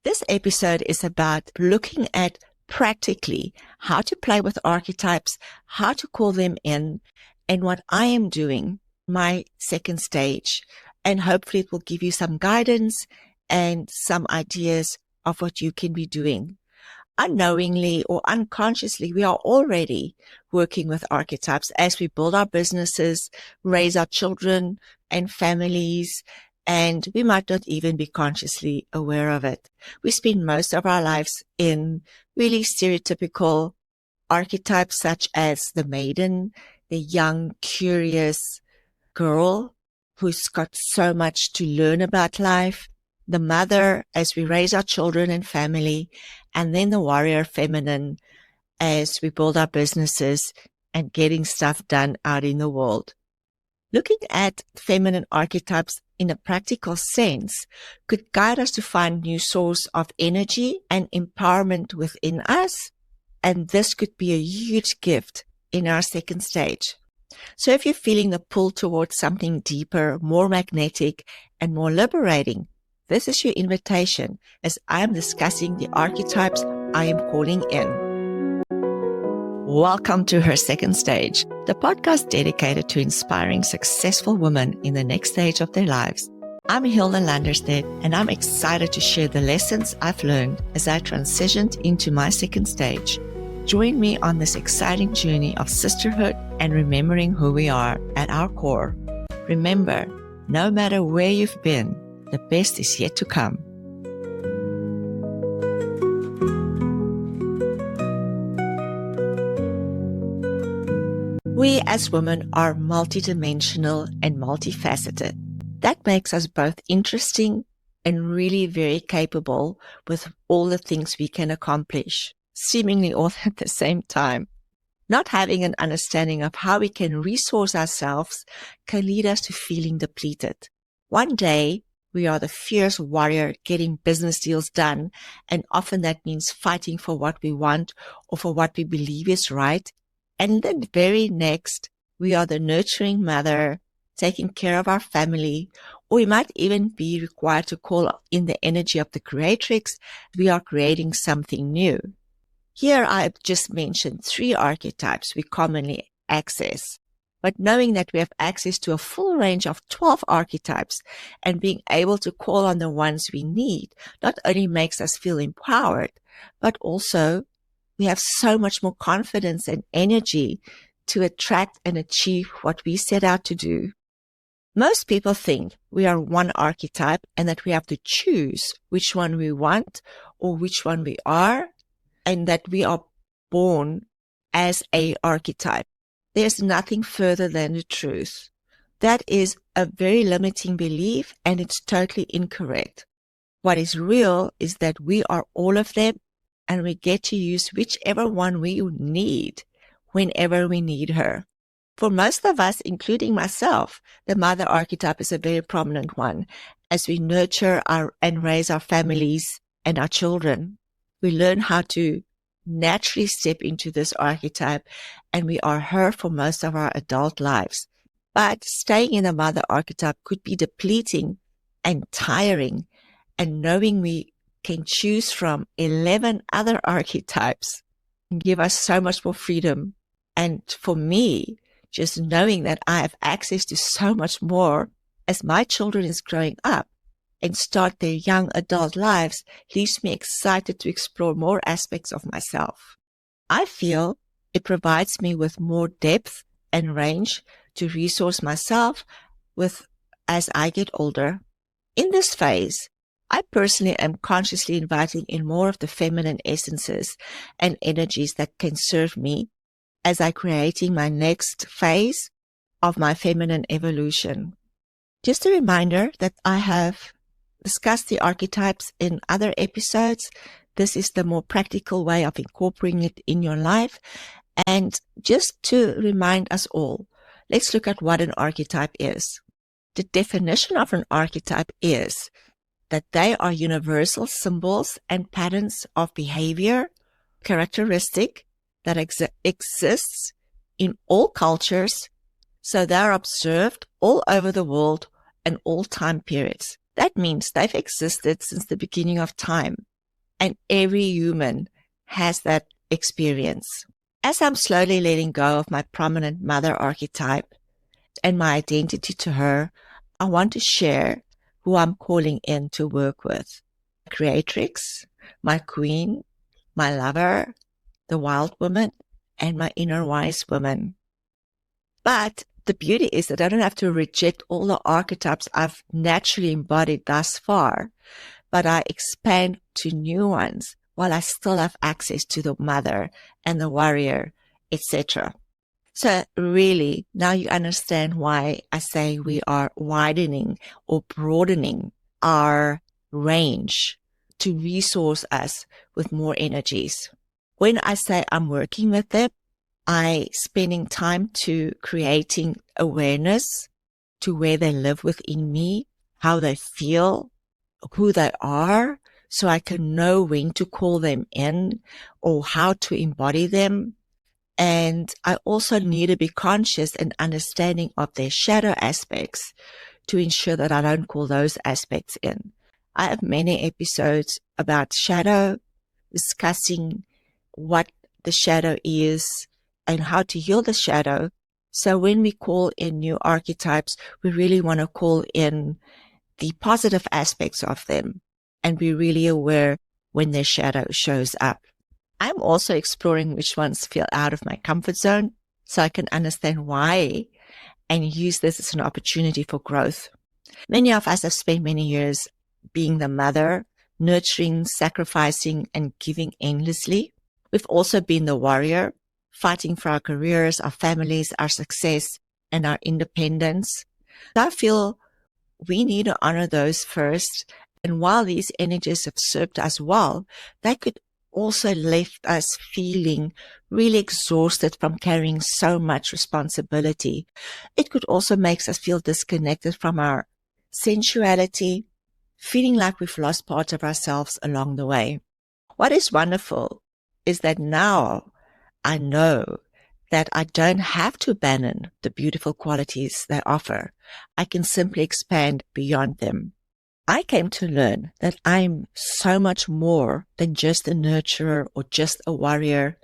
This episode is about looking at practically how to play with archetypes, how to call them in, and what I am doing, my second stage. And hopefully it will give you some guidance and some ideas of what you can be doing. Unknowingly or unconsciously, we are already working with archetypes as we build our businesses, raise our children and families, and we might not even be consciously aware of it. We spend most of our lives in really stereotypical archetypes such as the maiden, the young, curious girl who's got so much to learn about life, the mother as we raise our children and family, and then the warrior feminine as we build our businesses and getting stuff done out in the world. Looking at feminine archetypes in a practical sense could guide us to find new source of energy and empowerment within us, and this could be a huge gift in our second stage. So if you're feeling the pull towards something deeper, more magnetic, and more liberating, this is your invitation as I am discussing the archetypes I am calling in. Welcome to Her Second Stage, the podcast dedicated to inspiring successful women in the next stage of their lives. I'm Hilda and I'm excited to share the lessons I've learned as I transitioned into my second stage. Join me on this exciting journey of sisterhood and remembering who we are at our core. Remember, no matter where you've been, the best is yet to come. We as women are multidimensional and multifaceted. That makes us both interesting and really very capable with all the things we can accomplish, seemingly all at the same time. Not having an understanding of how we can resource ourselves can lead us to feeling depleted. One day, we are the fierce warrior getting business deals done, and often that means fighting for what we want or for what we believe is right. And then the very next, we are the nurturing mother, taking care of our family, or we might even be required to call in the energy of the creatrix. We are creating something new. Here I've just mentioned 3 archetypes we commonly access. But knowing that we have access to a full range of 12 archetypes and being able to call on the ones we need not only makes us feel empowered, but also we have so much more confidence and energy to attract and achieve what we set out to do. Most people think we are one archetype and that we have to choose which one we want or which one we are, and that we are born as a archetype. There's nothing further than the truth. That is a very limiting belief, and it's totally incorrect. What is real is that we are all of them, and we get to use whichever one we need whenever we need her. For most of us, including myself, the mother archetype is a very prominent one as we nurture and raise our families and our children. We learn how to naturally step into this archetype, and we are her for most of our adult lives. But staying in the mother archetype could be depleting and tiring, and knowing we can choose from 11 other archetypes can give us so much more freedom. And for me, just knowing that I have access to so much more as my children is growing up and start their young adult lives leaves me excited to explore more aspects of myself. I feel it provides me with more depth and range to resource myself with as I get older. In this phase, I personally am consciously inviting in more of the feminine essences and energies that can serve me as I'm creating my next phase of my feminine evolution. Just a reminder that I have discussed the archetypes in other episodes. This is the more practical way of incorporating it in your life. And just to remind us all, let's look at what an archetype is. The definition of an archetype is that they are universal symbols and patterns of behavior, characteristic that exists in all cultures, so they are observed all over the world and all time periods. That means they've existed since the beginning of time. And every human has that experience. As I'm slowly letting go of my prominent mother archetype and my identity to her, I want to share who I'm calling in to work with. Creatrix, my queen, my lover, the wild woman, and my inner wise woman. But the beauty is that I don't have to reject all the archetypes I've naturally embodied thus far, but I expand to new ones while I still have access to the mother and the warrior, etc. So really, now you understand why I say we are widening or broadening our range to resource us with more energies. When I say I'm working with them, I spending time to creating awareness to where they live within me, how they feel, who they are, so I can know when to call them in or how to embody them. And I also need to be conscious and understanding of their shadow aspects to ensure that I don't call those aspects in. I have many episodes about shadow, discussing what the shadow is and how to heal the shadow. So when we call in new archetypes, we really want to call in the positive aspects of them and be really aware when their shadow shows up. I'm also exploring which ones feel out of my comfort zone so I can understand why and use this as an opportunity for growth. Many of us have spent many years being the mother, nurturing, sacrificing, and giving endlessly. We've also been the warrior, fighting for our careers, our families, our success, and our independence. So I feel we need to honor those first. And while these energies have served us well, they could also left us feeling really exhausted from carrying so much responsibility. It could also make us feel disconnected from our sensuality, feeling like we've lost parts of ourselves along the way. What is wonderful is that now I know that I don't have to abandon the beautiful qualities they offer. I can simply expand beyond them. I came to learn that I'm so much more than just a nurturer or just a warrior.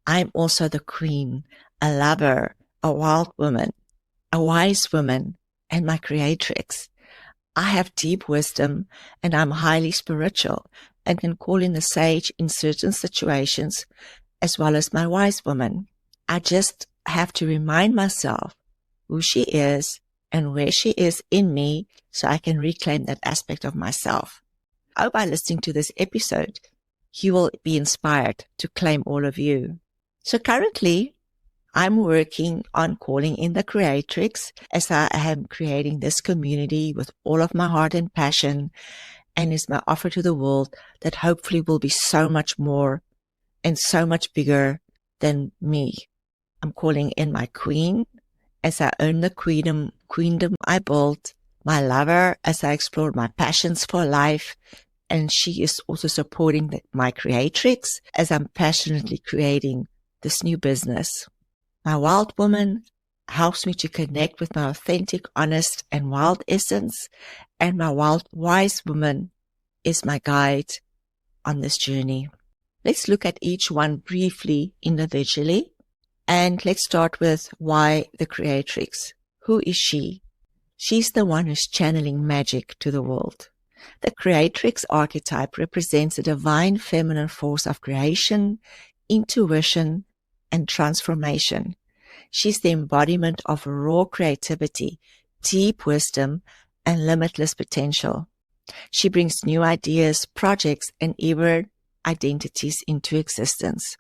I'm also the queen, a lover, a wild woman, a wise woman, and my creatrix. I have deep wisdom and I'm highly spiritual and can call in the sage in certain situations as well as my wise woman. I just have to remind myself who she is and where she is in me so I can reclaim that aspect of myself. I hope by listening to this episode, you will be inspired to claim all of you. So currently, I'm working on calling in the creatrix as I am creating this community with all of my heart and passion, and is my offer to the world that hopefully will be so much more and so much bigger than me. I'm calling in my queen as I earn the queendom I built, my lover as I explore my passions for life, and she is also supporting my creatrix as I'm passionately creating this new business. My wild woman helps me to connect with my authentic, honest, and wild essence, and my wild wise woman is my guide on this journey. Let's look at each one briefly individually, and let's start with why the creatrix. Who is she? She's the one who's channeling magic to the world. The creatrix archetype represents a divine feminine force of creation, intuition, and transformation. She's the embodiment of raw creativity, deep wisdom, and limitless potential. She brings new ideas, projects, and even identities into existence.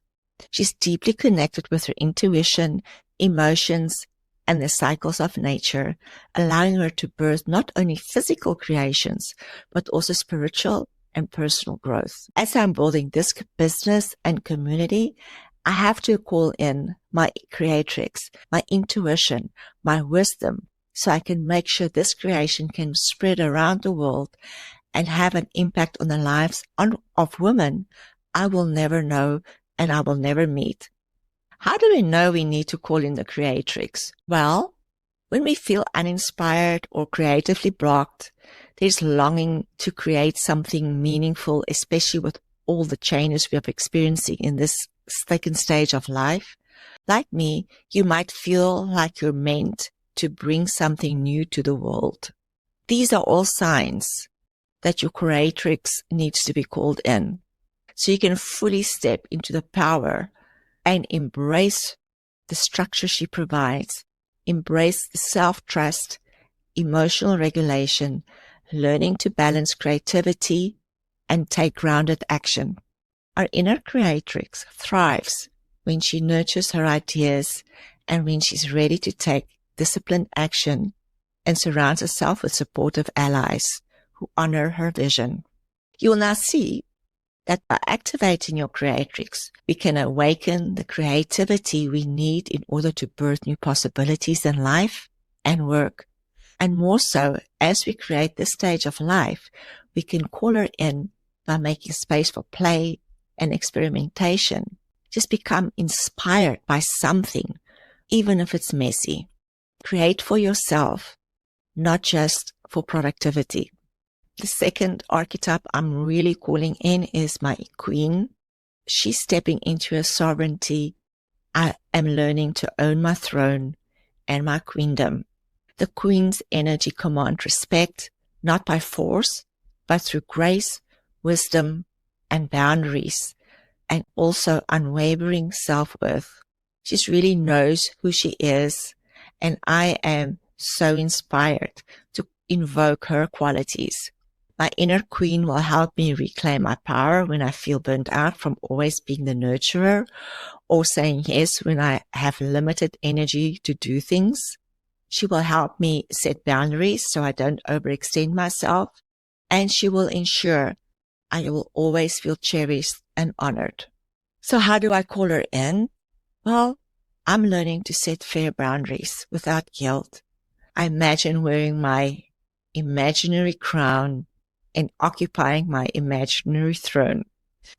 She's deeply connected with her intuition, emotions, and the cycles of nature, allowing her to birth not only physical creations, but also spiritual and personal growth. As I'm building this business and community, I have to call in my creatrix, my intuition, my wisdom, so I can make sure this creation can spread around the world and have an impact on the lives of women I will never know and I will never meet. How do we know we need to call in the creatrix? Well, when we feel uninspired or creatively blocked, there's longing to create something meaningful, especially with all the changes we are experiencing in this second stage of life. Like me, you might feel like you're meant to bring something new to the world. These are all signs that your creatrix needs to be called in, so you can fully step into the power and embrace the structure she provides, embrace the self-trust, emotional regulation, learning to balance creativity, and take grounded action. Our inner creatrix thrives when she nurtures her ideas and when she's ready to take disciplined action and surrounds herself with supportive allies who honor her vision. You will now see that by activating your creatrix, we can awaken the creativity we need in order to birth new possibilities in life and work. And more so, as we create this stage of life, we can call her in by making space for play and experimentation. Just become inspired by something, even if it's messy. Create for yourself, not just for productivity. The second archetype I'm really calling in is my queen. She's stepping into her sovereignty. I am learning to own my throne and my queendom. The queen's energy commands respect, not by force, but through grace, wisdom, and boundaries, and also unwavering self-worth. She really knows who she is, and I am so inspired to invoke her qualities. My inner queen will help me reclaim my power when I feel burnt out from always being the nurturer or saying yes when I have limited energy to do things. She will help me set boundaries so I don't overextend myself, and she will ensure I will always feel cherished and honored. So how do I call her in? Well, I'm learning to set fair boundaries without guilt. I imagine wearing my imaginary crown and occupying my imaginary throne.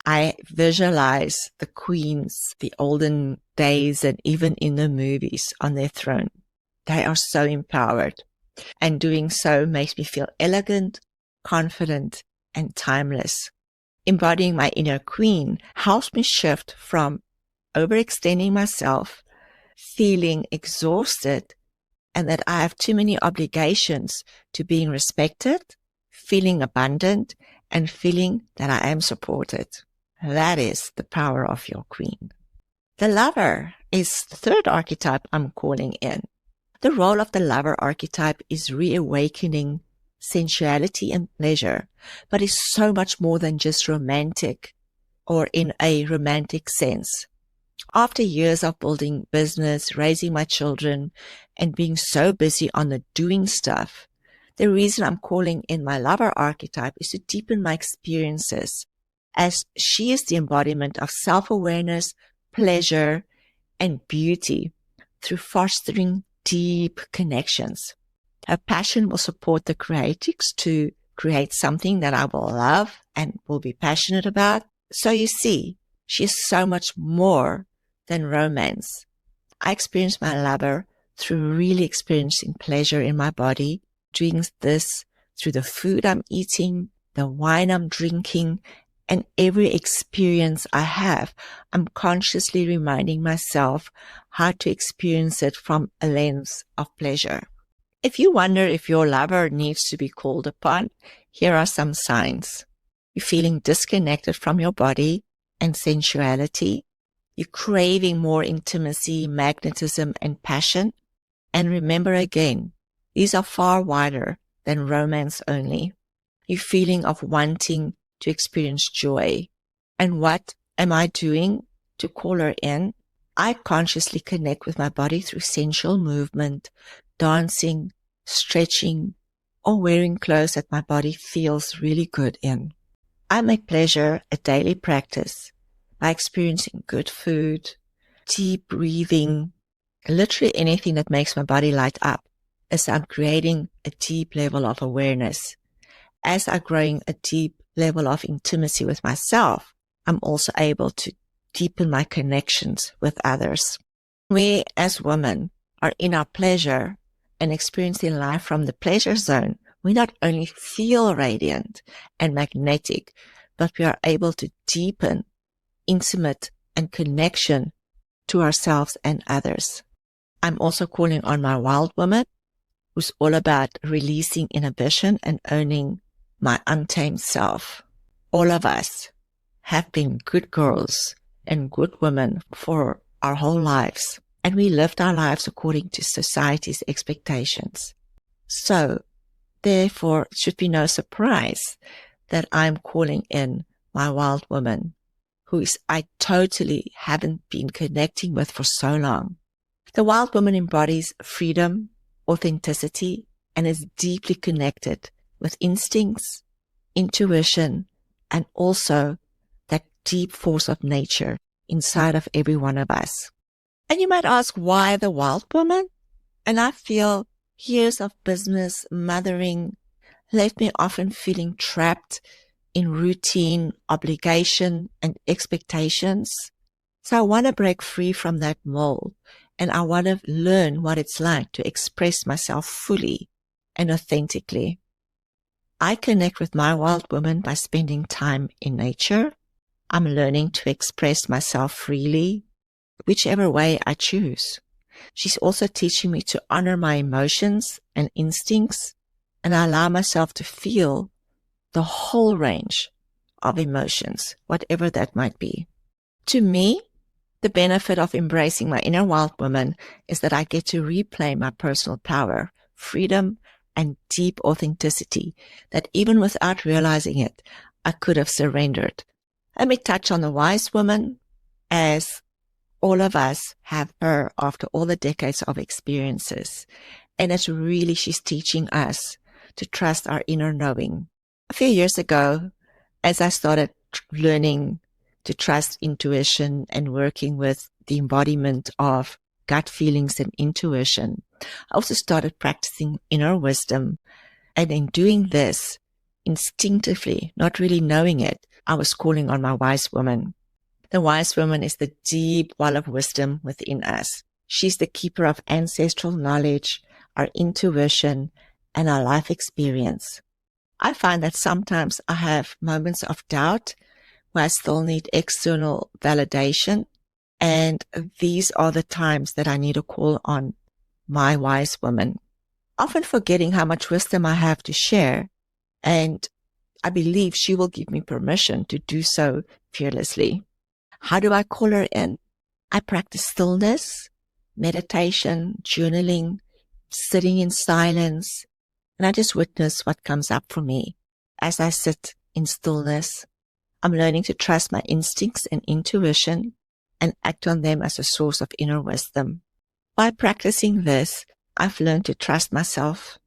I visualize the queens, the olden days, and even in the movies on their throne. They are so empowered, and doing so makes me feel elegant, confident, and timeless. Embodying my inner queen helps me shift from overextending myself, feeling exhausted, and that I have too many obligations, to being respected, feeling abundant, and feeling that I am supported. That is the power of your queen. The lover is the third archetype I'm calling in. The role of the lover archetype is reawakening sensuality and pleasure, but is so much more than just romantic or in a romantic sense. After years of building business, raising my children, and being so busy on the doing stuff, the reason I'm calling in my lover archetype is to deepen my experiences, as she is the embodiment of self-awareness, pleasure, and beauty through fostering deep connections. Her passion will support the creatrix to create something that I will love and will be passionate about. So you see, she is so much more than romance. I experience my lover through really experiencing pleasure in my body, doing this through the food I'm eating, the wine I'm drinking, and every experience I have. I'm consciously reminding myself how to experience it from a lens of pleasure. If you wonder if your lover needs to be called upon, here are some signs. You're feeling disconnected from your body and sensuality. You're craving more intimacy, magnetism, and passion. And remember again, these are far wider than romance only. You're feeling of wanting to experience joy. And what am I doing to call her in? I consciously connect with my body through sensual movement, dancing, stretching, or wearing clothes that my body feels really good in. I make pleasure a daily practice by experiencing good food, deep breathing, literally anything that makes my body light up, as I'm creating a deep level of awareness. As I'm growing a deep level of intimacy with myself, I'm also able to deepen my connections with others. We as women are in our pleasure and experiencing life from the pleasure zone. We not only feel radiant and magnetic, but we are able to deepen intimate and connection to ourselves and others. I'm also calling on my wild woman, who's all about releasing inhibition and owning my untamed self. All of us have been good girls and good women for our whole lives, and we lived our lives according to society's expectations. So, therefore, it should be no surprise that I'm calling in my wild woman, I totally haven't been connecting with for so long. The wild woman embodies freedom, authenticity, and is deeply connected with instincts, intuition, and also that deep force of nature inside of every one of us. And you might ask, why the wild woman? And I feel years of business, mothering, left me often feeling trapped in routine, obligation, and expectations. So I want to break free from that mold, and I want to learn what it's like to express myself fully and authentically. I connect with my wild woman by spending time in nature. I'm learning to express myself freely, whichever way I choose. She's also teaching me to honor my emotions and instincts, and I allow myself to feel the whole range of emotions, whatever that might be. To me, the benefit of embracing my inner wild woman is that I get to replay my personal power, freedom, and deep authenticity that even without realizing it, I could have surrendered. Let me touch on the wise woman, as all of us have her after all the decades of experiences. And it's really, she's teaching us to trust our inner knowing. A few years ago, as I started learning to trust intuition and working with the embodiment of gut feelings and intuition, I also started practicing inner wisdom. And in doing this, instinctively, not really knowing it, I was calling on my wise woman. The wise woman is the deep well of wisdom within us. She's the keeper of ancestral knowledge, our intuition, and our life experience. I find that sometimes I have moments of doubt where I still need external validation, and these are the times that I need to call on my wise woman, often forgetting how much wisdom I have to share, and I believe she will give me permission to do so fearlessly. How do I call her in? I practice stillness, meditation, journaling, sitting in silence, and I just witness what comes up for me. As I sit in stillness, I'm learning to trust my instincts and intuition and act on them as a source of inner wisdom. By practicing this, I've learned to trust myself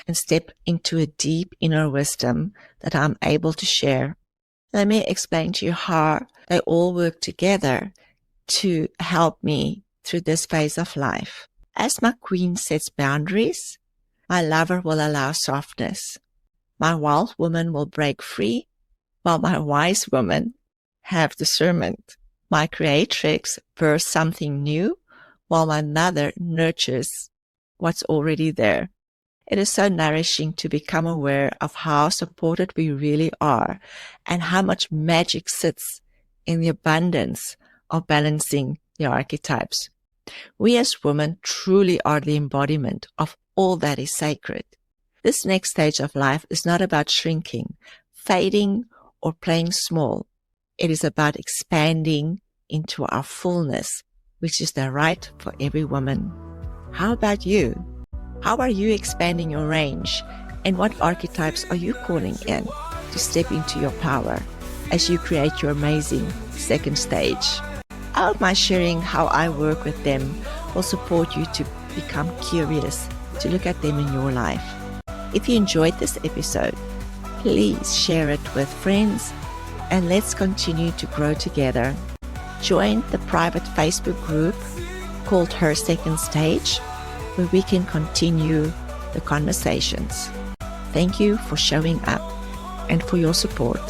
and step into a deep inner wisdom that I'm able to share. Let me explain to you how they all work together to help me through this phase of life. As my queen sets boundaries, my lover will allow softness. My wild woman will break free, while my wise woman have discernment. My creatrix births something new, while my mother nurtures what's already there. It is so nourishing to become aware of how supported we really are and how much magic sits in the abundance of balancing the archetypes. We as women truly are the embodiment of all that is sacred. This next stage of life is not about shrinking, fading, or playing small. It is about expanding into our fullness, which is the right for every woman. How about you? How are you expanding your range? And what archetypes are you calling in to step into your power as you create your amazing second stage? I hope my sharing how I work with them will support you to become curious, to look at them in your life. If you enjoyed this episode, please share it with friends and let's continue to grow together. Join the private Facebook group called Her Second Stage, where we can continue the conversations. Thank you for showing up and for your support.